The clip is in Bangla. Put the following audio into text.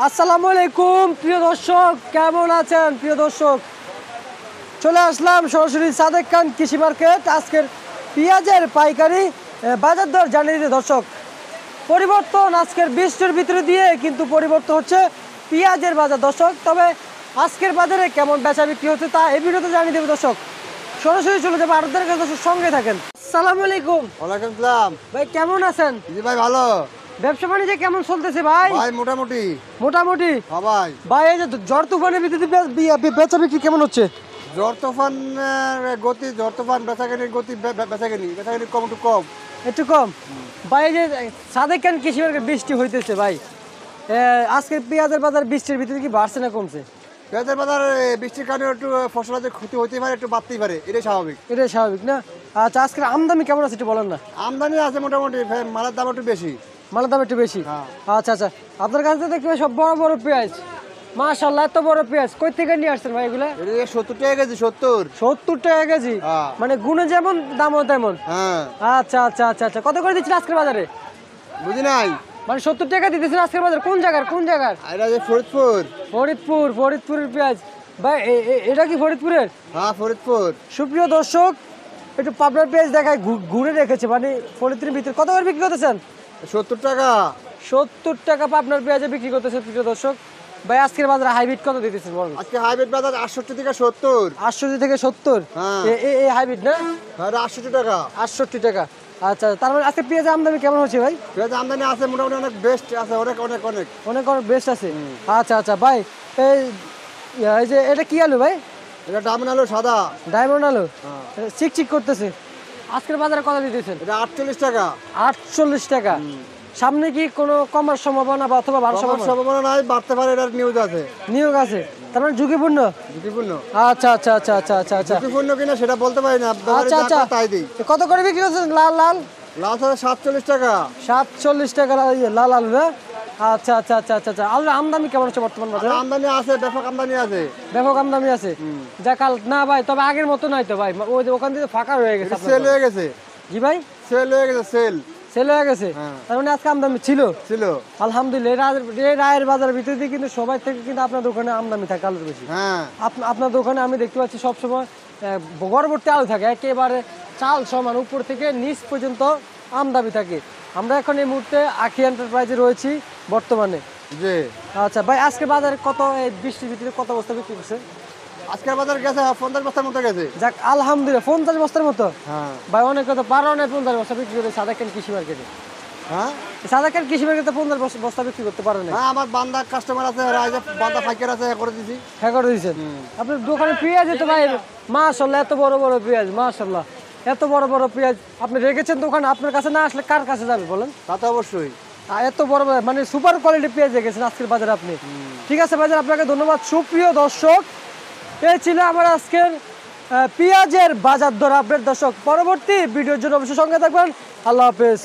আসসালামু আলাইকুম প্রিয় দর্শক, কেমন আছেন প্রিয় দর্শক? চলে আসলাম সরাসরি সাদেক খান কৃষি মার্কেট। আজকের পেঁয়াজের পাইকারি বাজার দর জানিয়ে দিতে দর্শক, পরিবর্তন আজকের বৃষ্টির ভিতরে দিয়ে কিন্তু পরিবর্তন হচ্ছে পেঁয়াজের বাজার দর্শক। তবে আজকের বাজারে কেমন বেচা বিক্রি হচ্ছে তা এই ভিডিওতে জানিয়ে দেবে দর্শক। সরাসরি চলে যাবো আরদের কাছে, দর্শক সঙ্গে থাকেন। আসসালামু আলাইকুম। ওয়ালাইকুম সালাম। ভাই কেমন আছেন? জি ভাই ভালো। ব্যবসা বাণিজ্য কেমন চলতেছে ভাই? ভাই মোটামুটি। মোটামুটি। হ্যাঁ ভাই। ভাই এই যে ঝড় তুফানের ভিত্তিতে বেচা বিক্রি কেমন হচ্ছে? ঝড় তুফানের গতি, ঝড় তুফান বেচাকেনির গতি, বেচাকেনি কম একটু কম। একটু কম। ভাই এই যে সাদেক খান কৃষি মার্কেট বৃষ্টি হইতেছে ভাই, আজকে পেঁয়াজের বাজার বৃষ্টির ভিতরে কি বাড়ছে না কমছে? পেঁয়াজের বাজার বৃষ্টির কারণে একটু ফসলের যে ক্ষতি হতে পারে, একটু বাড়তেই পারে, এটাই স্বাভাবিক। এটাই স্বাভাবিক না? আচ্ছা, আজকের আমদানি কেমন আছে একটু বলেন না। আমদানি আছে মোটামুটি, মালের দাম একটু বেশি। মালের দাম একটু বেশি? হ্যাঁ। আচ্ছা আচ্ছা, আপনার কাছে তো দেখতে পাই সব বড় বড় পেঁয়াজ। মাশাআল্লাহ, এত বড় পেঁয়াজ কই থেকে নিয়ে আসছেন ভাই এগুলা? এটা 70 টাকা কেজি। 70 টাকা কেজি? হ্যাঁ। মানে গুণে যেমন দামও তেমন। হ্যাঁ। আচ্ছা আচ্ছা আচ্ছা আচ্ছা, কত করে দিচ্ছেন আজকের বাজারে? বুঝি নাই। মানে 70 টাকা দিতেছেন আজকের বাজারে? কোন জায়গার কোন জায়গার? এটা যে ফরিদপুর। ফরিদপুরের পেঁয়াজ ভাই, এটা কি ফরিদপুরের? হ্যাঁ ফরিদপুর। সুপ্রিয় দর্শক, একটু পাবনার পেঁয়াজ দেখায়, ঘুরে রেখেছে মানে ফরিদপুরের ভিতরে। কত করে বিক্রি করতেছেন? 70 টাকা। 70 টাকা পাবনার পেঁয়াজে বিক্রি করতেছেন প্রিয় দর্শক। ভাই আজকের বাজারে হাইব্রিড কত দিতেছেন বলুন? আজকে হাইব্রিড বাজার 68 থেকে 70। 68 থেকে 70? হ্যাঁ। এই হাইব্রিড না? হ্যাঁ 68 টাকা। 68 টাকা। আচ্ছা, তার মানে আজকে পেঁয়াজের আমদানি কেমন হচ্ছে ভাই? পেঁয়াজ আমদানি আছে মোটামুটি, অনেক বেস্ট আছে, অনেক অনেক অনেক অনেক বেস্ট আছে। আচ্ছা আচ্ছা ভাই, এই যে এটা কি আলু ভাই? এটা ডায়মন্ড আলু, সাদা ডায়মন্ড আলু। হ্যাঁ। চিকচিক করতেছে। আজকের বাজারে কত দিতেছেন? এটা 48 টাকা। 48 টাকা। সামনে কি কোনো কমার সম্ভাবনা বা অথবা বাড়ার আমার সম্ভাবনা? সম্ভাবনা নাই, বাড়তে পারে, এটার নিউজ আছে। নিয়োগ আছে, তার মানে ঝুঁকিপূর্ণ? ঝুঁকিপূর্ণ। আচ্ছা আচ্ছা আচ্ছা আচ্ছা আচ্ছা আচ্ছা ঝুঁকিপূর্ণ কিনা সেটা বলতে পারি না, আচ্ছা আচ্ছা, তাই দিই। কত করে বিক্রি করছেন লাল লাল? লাল আছে 47 টাকা। 47 টাকা লাল আলু না? আচ্ছা আচ্ছা আচ্ছা আচ্ছা আচ্ছা, আলুর আমদানি কেমন হচ্ছে বর্তমান বাজারে? আমদানি আছে, ব্যাপক আমদানি আছে। ব্যাপক আমদানি আছে? যা কাল না ভাই, তবে আগের মতো নাই তো ভাই, ওই যে ওখান থেকে ফাঁকা হয়ে গেছে। সেল হয়ে গেছে। জি ভাই, সেল হয়ে গেছে, সেল হয়ে গেছে। হ্যাঁ। তার মানে আজকে আমদানি ছিল? আলহামদুলিল্লাহ। এই রায়ের বাজারের ভিতরে দিয়ে কিন্তু সবাই থেকে কিন্তু আপনার দোকানে আমদানি থাকে আলুর বেশি। হ্যাঁ। আপনার দোকানে আমি দেখতে পাচ্ছি সবসময় গড়বড়তে আলু থাকে, একেবারে চাল সমান উপর থেকে নিচ পর্যন্ত আমদানি থাকে। আমরা এখন এই মুহূর্তে আখি এন্টারপ্রাইজে রয়েছি বর্তমানে। জি। আচ্ছা ভাই, আজকে বাজারে কত, এই বৃষ্টির ভিতরে কত বস্তা বিক্রি করছে? আজকের বাজার গেছে 50 বস্তার মতো গেছে। যাক আলহামদুলিল্লাহ, 50 বস্তার মতো। হ্যাঁ ভাই অনেক কথা, 50 বস্তা বিক্রি করে সাদেক খান কৃষি মার্কেটে। হ্যাঁ। সাদেক খান কৃষি মার্কেটে 50 বস্তা বিক্রি করতে পারেন না? হ্যাঁ, আমার বান্দা কাস্টমার আছে, বান্দা ফাইকার আছে, করে দিছি। হ্যাঁ করে দিয়েছেন। আপনার দোকানে পেঁয়াজ তো ভাই মাশাআল্লাহ, এত বড় বড় পেঁয়াজ, মাশাআল্লাহ এত বড় বড় পেঁয়াজ আপনি রেখেছেন দোকানে। আপনার কাছে না আসলে কার কাছে যাবে বলেন? তা তো অবশ্যই। এত বড় মানে সুপার কোয়ালিটির পেঁয়াজ রেখেছেন আজকের বাজারে আপনি। ঠিক আছে বাজার, আপনাকে ধন্যবাদ। সুপ্রিয় দর্শক, এই ছিল আমার আজকের পেঁয়াজের বাজার দর আপডেট দর্শক। পরবর্তী ভিডিওর জন্য অবশ্যই সঙ্গে থাকবেন। আল্লাহ হাফেজ।